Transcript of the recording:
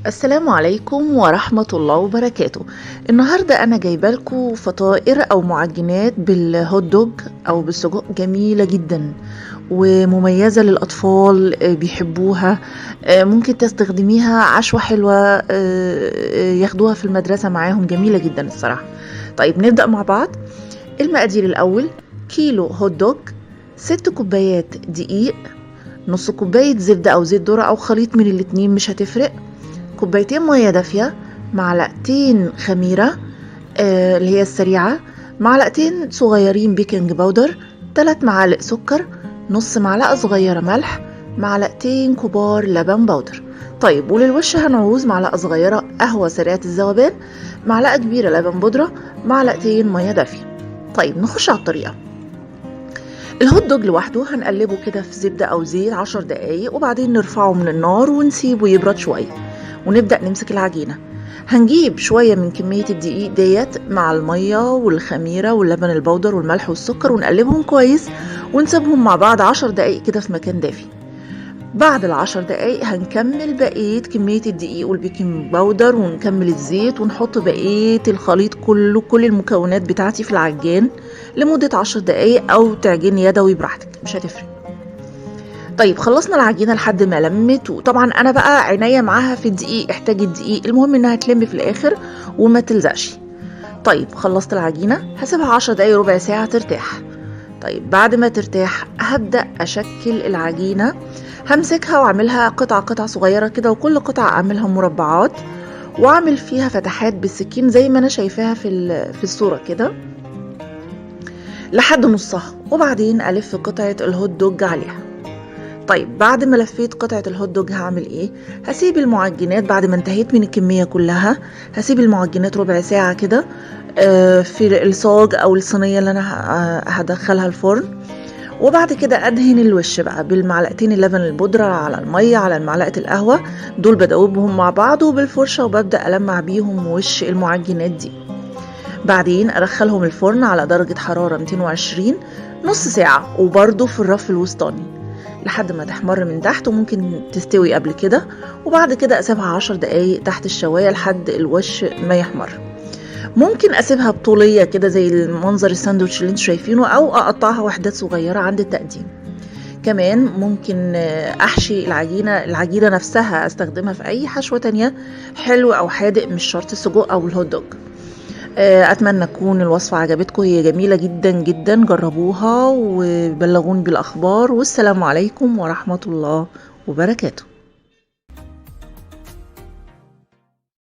السلام عليكم ورحمة الله وبركاته. النهاردة أنا جايبة لكم فطائر أو معجنات بالهوت دوج أو بالسجق جميلة جدا ومميزة للأطفال، بيحبوها. ممكن تستخدميها عشوة حلوة، ياخدوها في المدرسة معاهم، جميلة جدا الصراحة. طيب نبدأ مع بعض. المقادير الأول: كيلو هوت دوج، 6 كوبايات دقيق، نص كوباية زبدة أو زيت ذرة أو خليط من الاتنين مش هتفرق، كوبايتين مية دافية، معلقتين خميرة اللي هي السريعة، معلقتين صغيرين بيكنج باودر، 3 معالق سكر، نص معلقة صغيرة ملح، معلقتين كبار لبن باودر. طيب وللوش هنعوز معلقة صغيرة قهوة سريعة الذوبان، معلقة كبيرة لبن بودرة، معلقتين مية دافية. طيب نخش على الطريقة. الهوت دوج لوحده هنقلبه كده في زبدة أو زيت 10 دقايق، وبعدين نرفعه من النار ونسيبه يبرد شوية ونبدأ نمسك العجينة. هنجيب شوية من كمية الدقيق ديت مع المية والخميرة واللبن البودر والملح والسكر ونقلبهم كويس ونسيبهم مع بعض 10 دقايق كده في مكان دافي. بعد ال10 دقايق هنكمل بقية كمية الدقيق والبيكنج باودر ونكمل الزيت ونحط بقية الخليط كله، كل المكونات بتاعتي في العجان لمدة 10 دقايق، أو تعجن يدوي براحتك مش هتفرق. طيب خلصنا العجينة لحد ما لمت، وطبعا انا بقى عناية معاها في الدقيق، احتاج الدقيق، المهم انها تلم في الاخر وما تلزقش. طيب خلصت العجينة، هسيبها 10 دقايق ربع ساعة ترتاح. طيب بعد ما ترتاح هبدأ اشكل العجينة، همسكها واعملها قطع صغيرة كده، وكل قطعة اعملها مربعات واعمل فيها فتحات بالسكين زي ما انا شايفاها في الصورة كده لحد نصها، وبعدين الف قطعة الهوت دوج عليها. طيب بعد ما لفيت قطعة الهوت دوج هعمل ايه؟ هسيب المعجنات بعد ما انتهيت من الكمية كلها، هسيب المعجنات ربع ساعة كده في الصاج او الصينية اللي انا هدخلها الفرن، وبعد كده ادهن الوش بقى بالمعلقتين اللبن البودرة على المية على معلقة القهوة، دول بدوبهم مع بعض وبالفرشة وببدأ ألمع بيهم وش المعجنات دي. بعدين ادخلهم الفرن على درجة حرارة 220 نص ساعة، وبرضو في الرف الوسطاني لحد ما تحمر من تحت، وممكن تستوي قبل كده، وبعد كده اسيبها 10 دقايق تحت الشواية لحد الوش ما يحمر. ممكن اسيبها بطولية كده زي المنظر الساندوتش اللي انتوا شايفينه، او اقطعها وحدات صغيرة عند التقديم. كمان ممكن احشي العجينة نفسها، استخدمها في اي حشوة تانية، حلو او حادق، مش شرط السجق او الهوت دوج. اتمنى تكون الوصفة عجبتكم، هي جميلة جدا جدا، جربوها وبلغوني بالاخبار، والسلام عليكم ورحمة الله وبركاته.